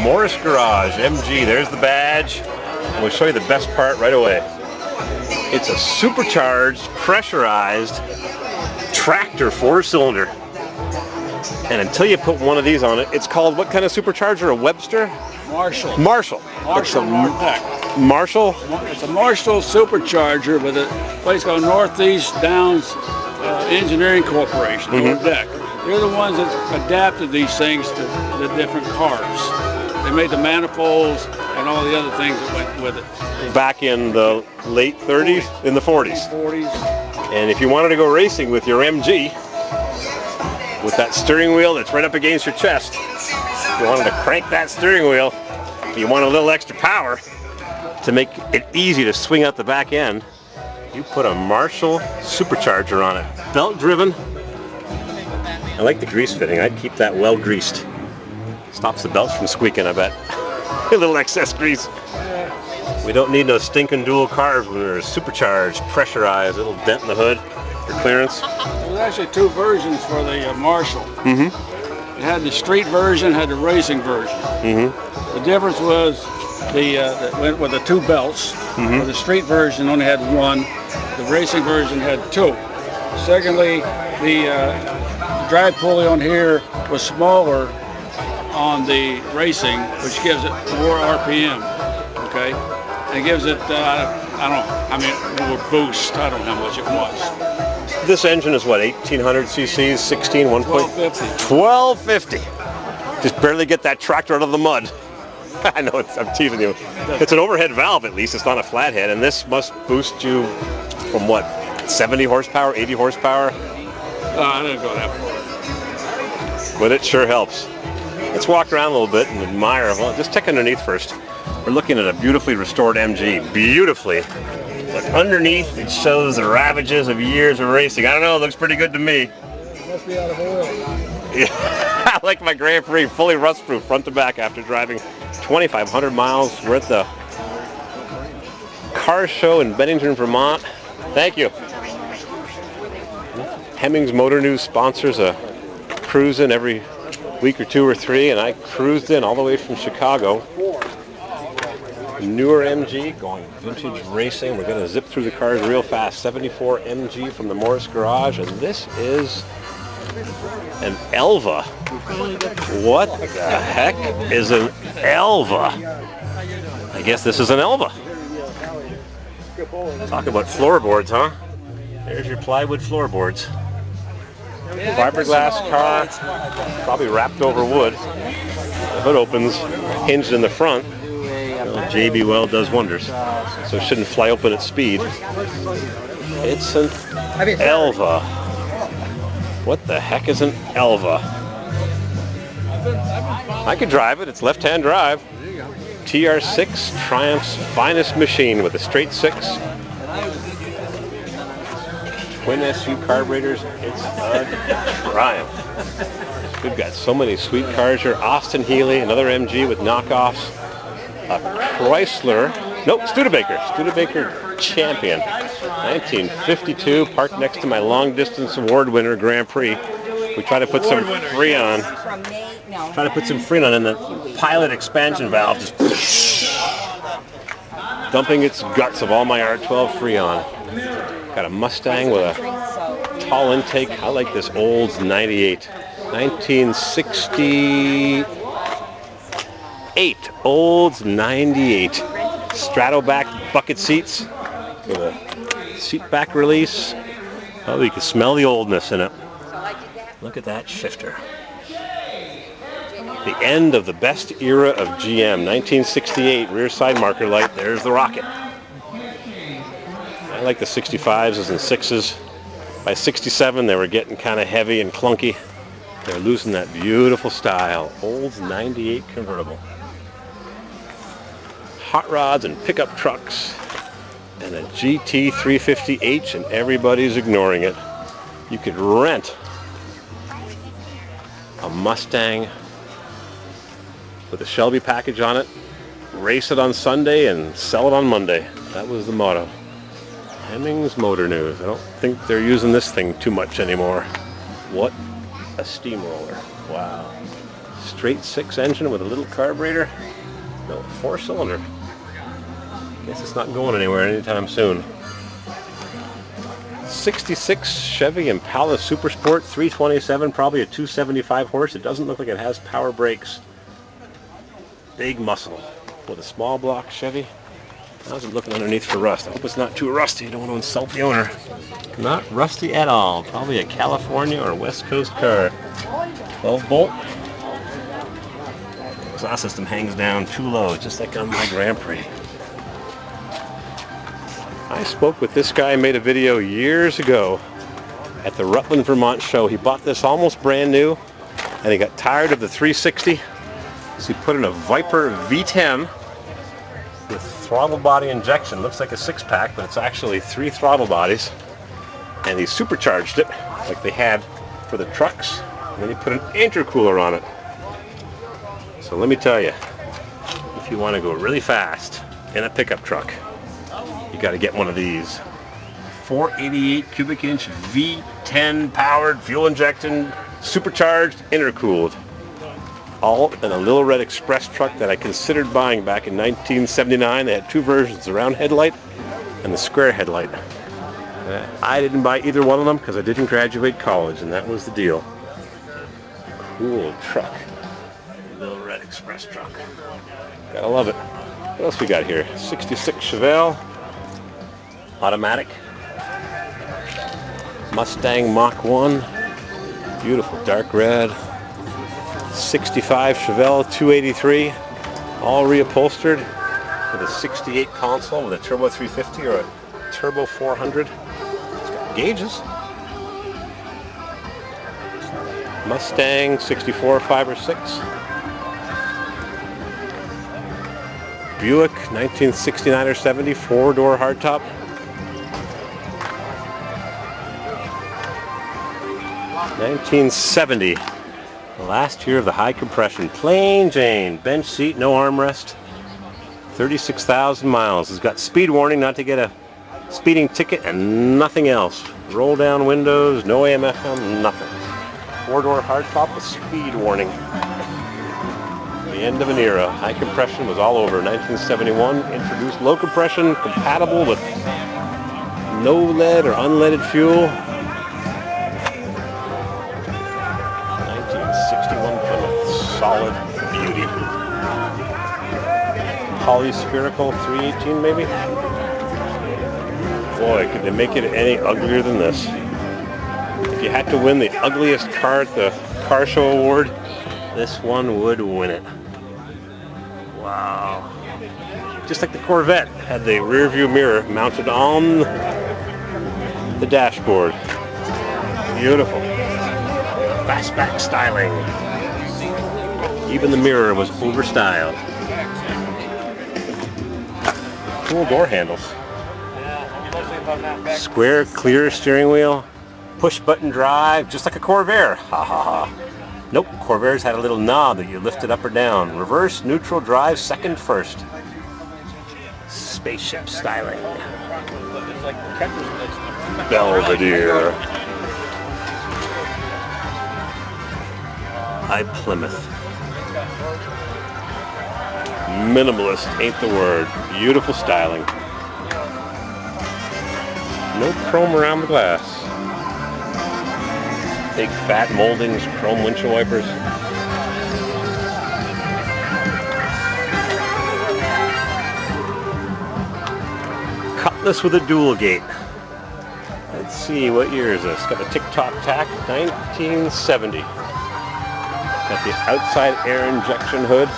Morris Garage MG. There's the badge. And we'll show you the best part right away. It's a supercharged, pressurized tractor 4-cylinder. And until you put one of these on it, it's called what kind of supercharger? A Webster? Marshall. Marshall. Marshall. Marshall? It's a Marshall supercharger with a place called Northeast Downs Engineering Corporation, Deck. They're the ones that adapted these things to the different cars. They made the manifolds and all the other things that went with it. Back in the late 30s, in the 40s. And if you wanted to go racing with your MG, with that steering wheel that's right up against your chest, if you wanted to crank that steering wheel, you want a little extra power to make it easy to swing out the back end, you put a Marshall supercharger on it. Belt driven. I like the grease fitting. I'd keep that well greased. Stops the belts from squeaking, I bet. A little excess grease. We don't need no stinking dual carbs when they're supercharged, pressurized, a little dent in the hood for clearance. There's actually two versions for the Marshall. It had the street version, had the racing version. The difference was that went with the two belts. The street version only had one. The racing version had two. Secondly, the drag pulley on here was smaller on the racing, which gives it more RPM. Okay, and it gives it more boost. I don't know how much it was. This engine is what, 1800 cc's, 16, 1. 1250. Just barely get that tractor out of the mud. I know, I'm teasing you. It's an overhead valve at least, it's not a flathead, and this must boost you from what, 70 horsepower, 80 horsepower? I didn't go that far. But it sure helps. Let's walk around a little bit and admire. Well, just check underneath first. We're looking at a beautifully restored MG. Beautifully. But underneath it shows the ravages of years of racing. I don't know, it looks pretty good to me. It must be out of oil. Yeah, I like my Grand Prix, fully rust-proof front to back after driving 2,500 miles. We're at the car show in Bennington, Vermont. Thank you. Hemmings Motor News sponsors a cruise in every week or two or three, and I cruised in all the way from Chicago. Newer MG going vintage racing. We're going to zip through the cars real fast. 74 MG from the Morris Garage, and this is an Elva. What the heck is an Elva? I guess this is an Elva. Talk about floorboards, huh? There's your plywood floorboards. Fiberglass car, probably wrapped over wood. The hood opens, hinged in the front. JB Weld does wonders, so it shouldn't fly open at speed. It's an Elva. What the heck is an Elva? I could drive it, it's left-hand drive. TR6, Triumph's finest machine with a straight 6. Twin SU carburetors, it's a Triumph. We've got so many sweet cars here. Austin Healey, another MG with knockoffs. A Chrysler, nope, Studebaker Champion, 1952, parked next to my long distance award winner Grand Prix. We try to put some Freon, and the pilot expansion valve just dumping its guts of all my R12 Freon. Got a Mustang with a tall intake. I like this Olds 98, 1968. Olds 98. Stratoback bucket seats with a seat back release. Oh, you can smell the oldness in it. Look at that shifter. The end of the best era of GM, 1968, rear side marker light. There's the rocket. I like the 65s and 6s. By 67, they were getting kind of heavy and clunky. They're losing that beautiful style. Olds 98 convertible. Hot rods and pickup trucks. And a GT 350H, and everybody's ignoring it. You could rent a Mustang with a Shelby package on it, race it on Sunday, and sell it on Monday. That was the motto. Hemmings Motor News. I don't think they're using this thing too much anymore. What a steamroller. Wow. straight 6 engine with a little carburetor. No, 4-cylinder. Guess it's not going anywhere anytime soon. 66 Chevy Impala Super Sport, 327, probably a 275 horse. It doesn't look like it has power brakes. Big muscle with a small block Chevy. How's it looking underneath for rust? I hope it's not too rusty. I don't want to insult the owner. Not rusty at all. Probably a California or West Coast car. 12 bolt. Exhaust system hangs down too low, just like on my Grand Prix. I spoke with this guy, made a video years ago at the Rutland, Vermont show. He bought this almost brand new and he got tired of the 360. So he put in a Viper V10 with throttle body injection. Looks like a 6-pack, but it's actually 3 throttle bodies. And he supercharged it like they had for the trucks. And then he put an intercooler on it. So let me tell you, if you want to go really fast in a pickup truck, you got to get one of these. 488 cubic inch V10 powered, fuel injection, supercharged, intercooled. All in a little red express truck that I considered buying back in 1979. They had 2 versions, the round headlight and the square headlight. I didn't buy either one of them because I didn't graduate college, and that was the deal. Cool truck. Little red express truck. Gotta love it. What else we got here? 66 Chevelle. Automatic. Mustang Mach 1. Beautiful dark red. 65 Chevelle 283. All reupholstered with a 68 console with a turbo 350 or a turbo 400. It's got gauges. Mustang 64 5 or 6. Buick 1969 or 70 4-door hardtop. (1970), the last year of the high compression. Plain Jane, bench seat, no armrest. 36,000 miles. It's got speed warning, not to get a speeding ticket, and nothing else. Roll down windows, no AM FM, nothing. 4-door hardtop with speed warning. The end of an era. High compression was all over. 1971, introduced low compression, compatible with no lead or unleaded fuel. 1961 Plymouth, solid beauty. Polyspherical 318 maybe? Boy, could they make it any uglier than this. If you had to win the ugliest car at the car show award, this one would win it. Wow. Just like the Corvette had the rear view mirror mounted on the dashboard. Beautiful. Fastback styling. Even the mirror was overstyled. Cool door handles. Square clear steering wheel. Push button drive, just like a Corvair. Ha ha ha. Nope, Corvairs had a little knob that you lifted up or down. Reverse, neutral, drive, second, first. Spaceship styling. Belvedere. High Plymouth. Minimalist ain't the word. Beautiful styling. No chrome around the glass. Big fat moldings, chrome windshield wipers. Cutlass with a dual gate. Let's see, what year is this? Got a tick-tock tack, 1970. Got the outside air injection hood.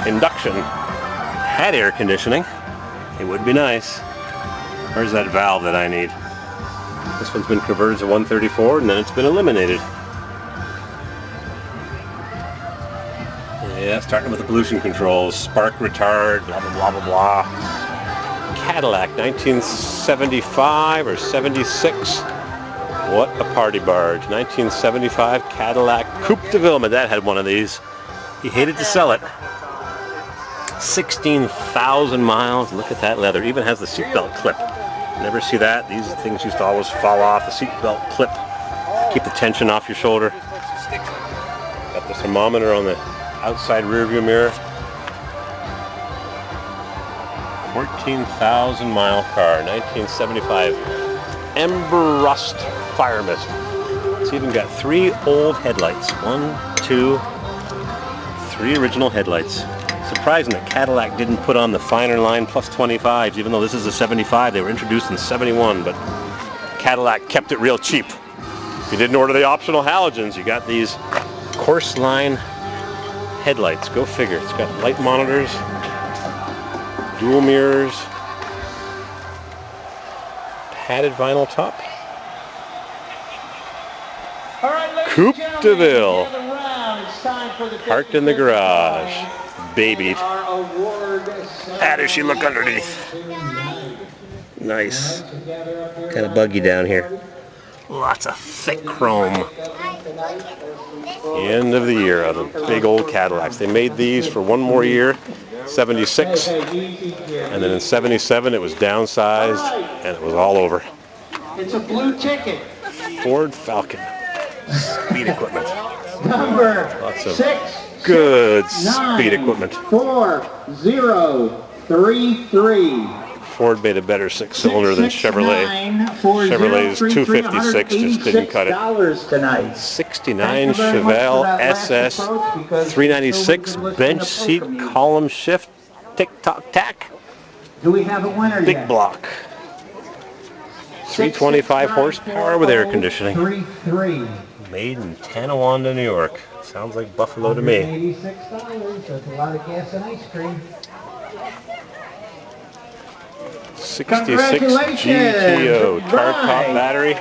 Induction. Had air conditioning. It would be nice. Where's that valve that I need? This one's been converted to 134 and then it's been eliminated. Yeah, starting with the pollution controls, spark retard, blah blah blah blah blah. Cadillac, 1975 or 76. What a party barge. 1975 Cadillac Coupe de Ville. My dad had one of these. He hated to sell it. 16,000 miles. Look at that leather. Even has the seatbelt clip. Never see that. These things used to always fall off. The seatbelt clip. Keep the tension off your shoulder. Got the thermometer on the outside rear view mirror. 14,000 mile car, 1975. Ember rust fire mist. It's even got 3 old headlights. 1, 2, 3 original headlights. Surprising that Cadillac didn't put on the finer line plus 25s, even though this is a 75. They were introduced in 71, but Cadillac kept it real cheap. If you didn't order the optional halogens, you got these course line headlights. Go figure. It's got light monitors, dual mirrors, padded vinyl top. Coupe de Ville, parked in the garage, babied. How does she look underneath? Nice. Kind of buggy down here. Lots of thick chrome. The end of the era of the big old Cadillacs. They made these for one more year, 76, and then in 77 it was downsized and it was all over. It's a blue ticket. Ford Falcon. Speed equipment. Number Lots of good speed equipment. 4033. Ford made a better 6-cylinder than Chevrolet. Chevrolet's 256 just didn't cut it. 69 Chevelle SS 396 bench seat column shift tick-tock tack. Do we have a winner Big yet? block. 325 horsepower with air conditioning. 33. Made in Tonawanda, New York. Sounds like Buffalo to me. $86. That's a lot of gas and ice cream. 66 GTO tar top battery.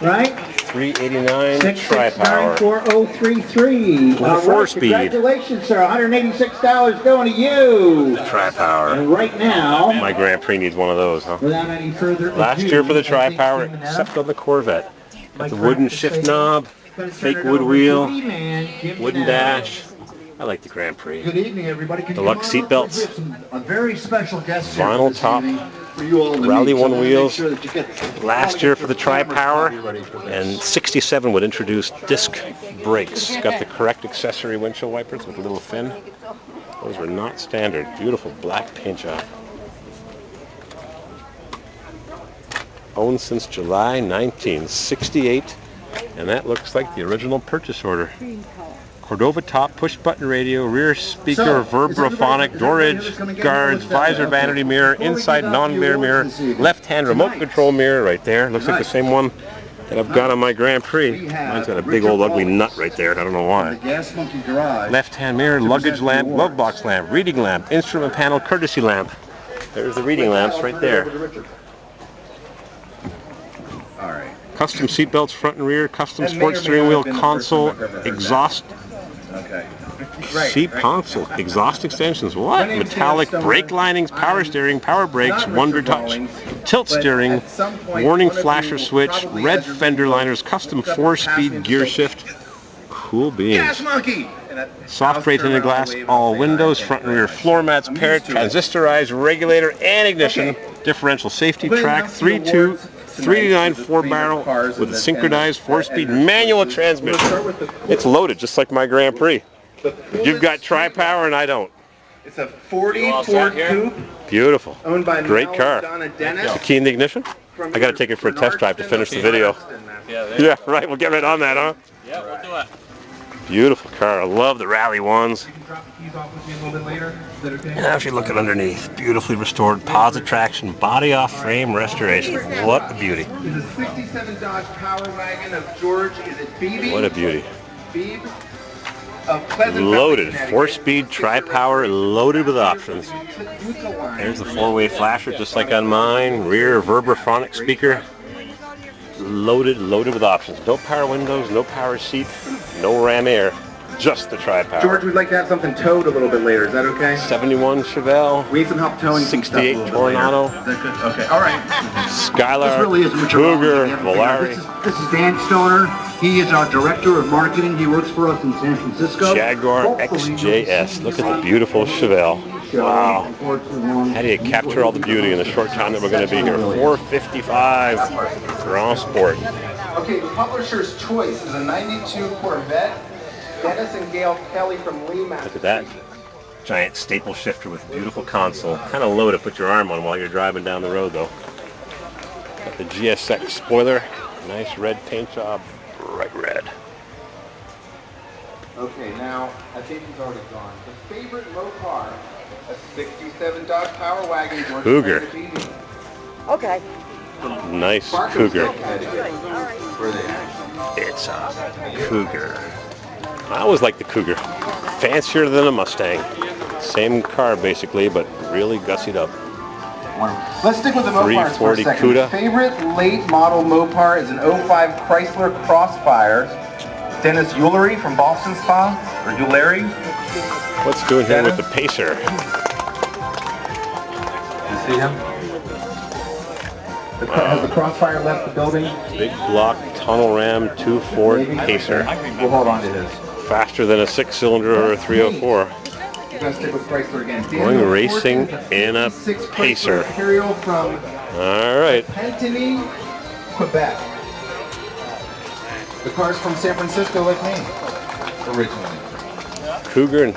Right? 389 tri-power. 4033. With a 4-speed. Congratulations, sir. $186 going to you. Tri-power. And right now, My Grand Prix needs one of those, huh? without any further ado, Last year for the as they tri-power, clean it up, except on the Corvette. Got the my wooden friend shift said, knob, gonna fake turn it wood over to wheel, D-Man. Give me wooden that. dash. I like the Grand Prix. Good evening, everybody. Can you Deluxe come on seat up? We belts. have a very special guest here Vinyl this top. evening for you all to Rally meet. one I wanna wheels. make sure that you get- Last year for the tri-power, Be ready for this. and 67 would introduce disc brakes. Got the correct accessory windshield wipers with a little fin. Those were not standard. Beautiful black paint job. Owned since July 1968, and that looks like the original purchase order. Cordova top, push button radio, rear speaker, vibraphonic, door edge guards, visor vanity mirror, inside non-mirror mirror, left-hand remote control mirror right there. Looks like the same one that I've got on my Grand Prix. Mine's got a big old ugly nut right there. I don't know The why. Gas Monkey Garage. Left-hand mirror, luggage lamp, glove box lamp, reading lamp, instrument panel, courtesy lamp. There's the reading lamps right there. All right. Custom seat belts front and rear, custom sports steering wheel console, exhaust Okay. seat console, exhaust extensions, what? Metallic brake linings, power steering, power brakes, Wonder Touch, tilt steering, warning flasher switch, red fender liners, custom 4-speed gear shift. Cool beans. Gas Monkey. Soft spray tinted glass, all windows, front and rear floor mats paired, transistorized regulator and ignition, differential safety track, 3.9 4-barrel with a synchronized 4-speed manual transmission. It's loaded just like my Grand Prix. You've got tri-power and I don't. It's a 40 Ford Coupe Beautiful. owned by Great Mel car. Donna Dennis. The key in the ignition? I got to take it for a test drive to finish the video. Yeah, right. We'll get right on that, huh? Yeah, we'll do it. Beautiful car. I love the rally ones. Drop the keys off with me a little bit later. Is that okay? Now if you look at underneath, beautifully restored, positive traction, body off frame restoration. What a beauty. It's a 67 Dodge Power Wagon of George, is it Beebe? What a beauty. Beebe? Of Pleasant Valley, Loaded, Connecticut. 4-speed, tri-power, loaded with options. There's the 4-way flasher, just like on mine. Rear vibraphonic speaker. Loaded with options. No power windows, no power seat, no ram air, just the tri-power. George, we'd like to have something towed a little bit later. Is that okay? 71 Chevelle, We need some help towing some stuff a 68 little bit later. Tornado, Is that good? Okay. All right. Skylar, This really is what you're all Cougar, looking at everything. Volare, This is Dan Stoner. He is our director of marketing. He works for us in San Francisco. Jaguar Hopefully XJS. Look at the beautiful Chevelle. Wow. How do you capture all the beauty in the short time that we're going to be here? 455 Grand Sport. Okay, the publisher's choice is a 92 Corvette Dennis and Gail Kelly from Lee, Look at that giant staple shifter with beautiful console. Kind of low to put your arm on while you're driving down the road though. Got the GSX spoiler. Nice red paint job. Bright red. Okay, now, I think he's already gone. The favorite low car, a 67 Dodge Power Wagon. Cougar. Okay. Nice Cougar. Where are they at? It's a Cougar. I always like the Cougar. Fancier than a Mustang. Same car basically, but really gussied up. Let's stick with the Mopars for a 340 second. CUDA. Favorite late model Mopar is an 05 Chrysler Crossfire. Dennis Eulery from Boston Spa, or Eulery. What's doing here with the Pacer? You see him? Has the Crossfire left the building? Big block tunnel ram 2 Ford Pacer. We'll hold on to his. Faster than a 6-cylinder or a 304. You're going to stick with Chrysler again. Going racing in a Pacer. Imperial from All right. Bennington, Quebec. The car's from San Francisco like me, originally. Cougar and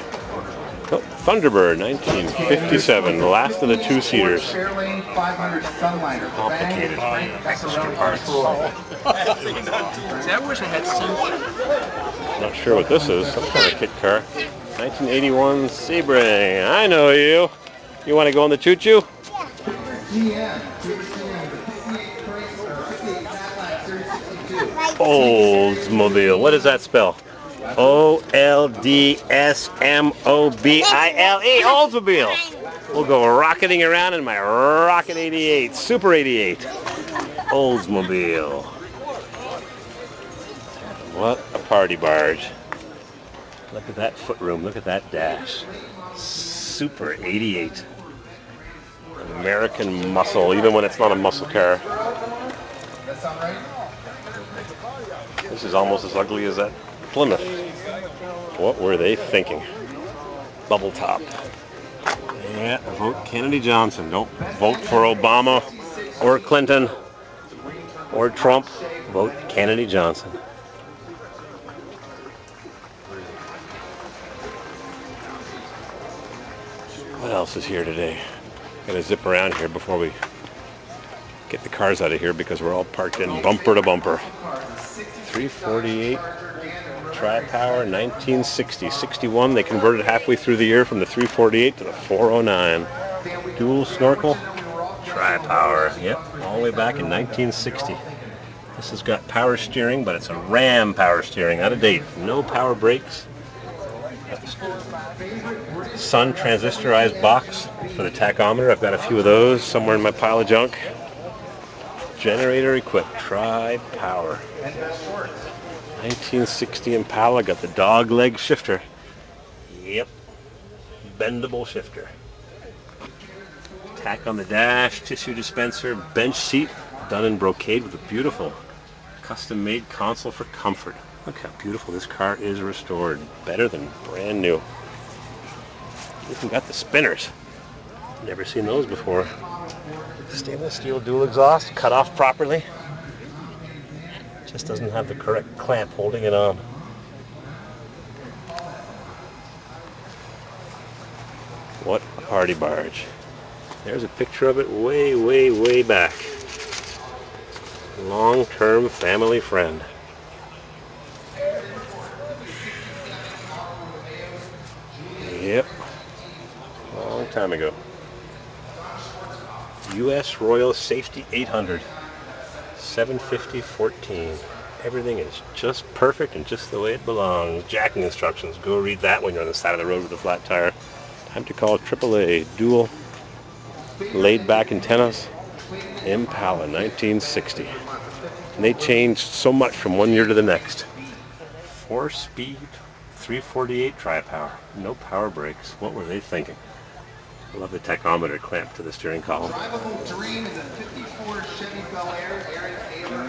Thunderbird, 1957. The last of the two-seaters. Fairlane 500 Sunliner. Complicated extra parts. I wish I had some. Not sure what this is. Some kind of kit car. 1981 Sebring. I know you. You want to go on the choo-choo? Oldsmobile. What does that spell? Oldsmobile. Oldsmobile. We'll go rocketing around in my Rocket 88, Super 88. Oldsmobile. What a party barge. Look at that footroom. Look at that dash. Super 88. American muscle, even when it's not a muscle car. That sound right? This is almost as ugly as that Plymouth. What were they thinking? Bubble top. Yeah, vote Kennedy Johnson. Don't vote for Obama or Clinton or Trump. Vote Kennedy Johnson. What else is here today? Gotta zip around here before we get the cars out of here because we're all parked in bumper to bumper. 348 Tri-Power 1960. 61, they converted halfway through the year from the 348 to the 409. Dual snorkel. Tri-Power, yep, all the way back in 1960. This has got power steering, but it's a Ram power steering, out of date. No power brakes. Sun transistorized box for the tachometer. I've got a few of those somewhere in my pile of junk. Generator equipped, Tri-Power. 1960 Impala, got the dog leg shifter. Yep, bendable shifter. Tack on the dash, tissue dispenser, bench seat, done in brocade with a beautiful custom-made console for comfort. Look how beautiful this car is restored. Better than brand new. Even got the spinners. Never seen those before. Stainless steel dual exhaust, cut off properly. Just doesn't have the correct clamp holding it on. What a party barge. There's a picture of it way, way, way back. Long-term family friend. Yep. Long time ago. U.S. Royal Safety 800. 750-14. Everything is just perfect and just the way it belongs. Jacking instructions. Go read that when you're on the side of the road with a flat tire. Time to call AAA. Dual laid back antennas. Impala 1960. And they changed so much from one year to the next. 4-speed 348 Tri-Power. No power brakes. What were they thinking? I love the tachometer clamped to the steering column. Drivable Dream is a 54 Chevy Bel Air Area Taylor.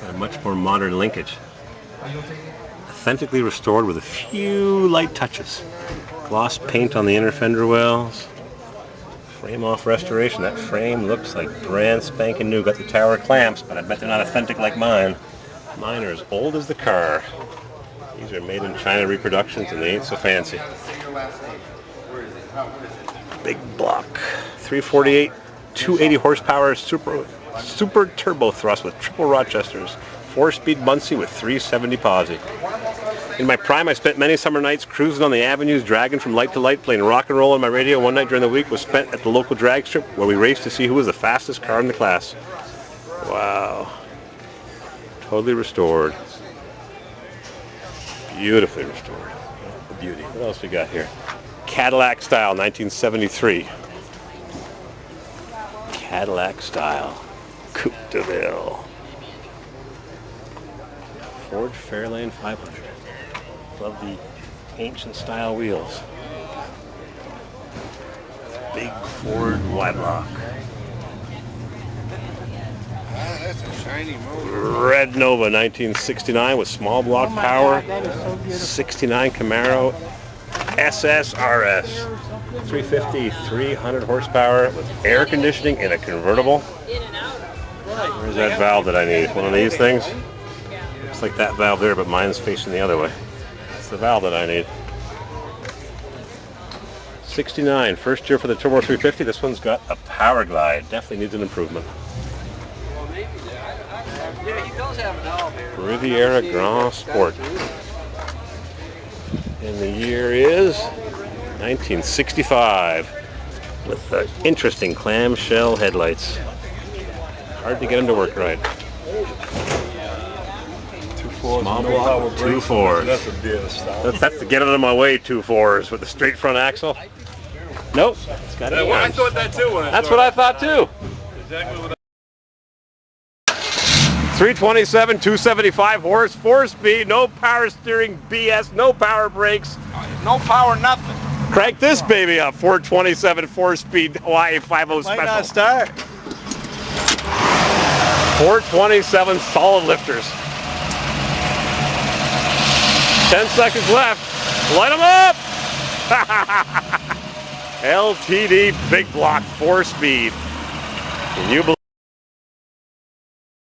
Got a much more modern linkage. Authentically restored with a few light touches. Gloss paint on the inner fender wells. Frame off restoration. That frame looks like brand spanking new. Got the tower clamps, but I bet they're not authentic like mine. Mine are as old as the car. These are made in China reproductions and they ain't so fancy. Big block. 348, 280 horsepower super turbo thrust with triple Rochesters. 4-speed Muncie with 370 posi. In my prime, I spent many summer nights cruising on the avenues, dragging from light to light, playing rock and roll on my radio. One night during the week was spent at the local drag strip where we raced to see who was the fastest car in the class. Wow. Totally restored. Beautifully restored. A beauty. What else we got here? Cadillac style, 1973. Cadillac style. Coupe de Ville. Ford Fairlane 500. Love the ancient style wheels. Big Ford Y-block. That's a shiny motor. Red Nova 1969 with small block power. 69 Camaro SSRS. 350, 300 horsepower with air conditioning in a convertible. Where's that valve that I need? One of these things? Looks like that valve there, but mine's facing the other way. That's the valve that I need. 69, first year for the Turbo 350. This one's got a power glide. Definitely needs an improvement. Yeah, he does have an elevator. Riviera Grand Sport. And the year is 1965 with the interesting clamshell headlights. Hard to get them to work right. Small block, 2 4s. That's a deal of stuff. That's to get out of my way, 2 4s with the straight front axle. Nope. It's got it. I thought that too. That's what I thought too. Exactly what 327, 275 horse, 4-speed, no power steering, BS, no power brakes. no power, nothing. Crank this baby up, 427, 4-speed Hawaii 50 special. Might not start. 427 solid lifters. 10 seconds left. Light them up! LTD big block, 4-speed. Can you believe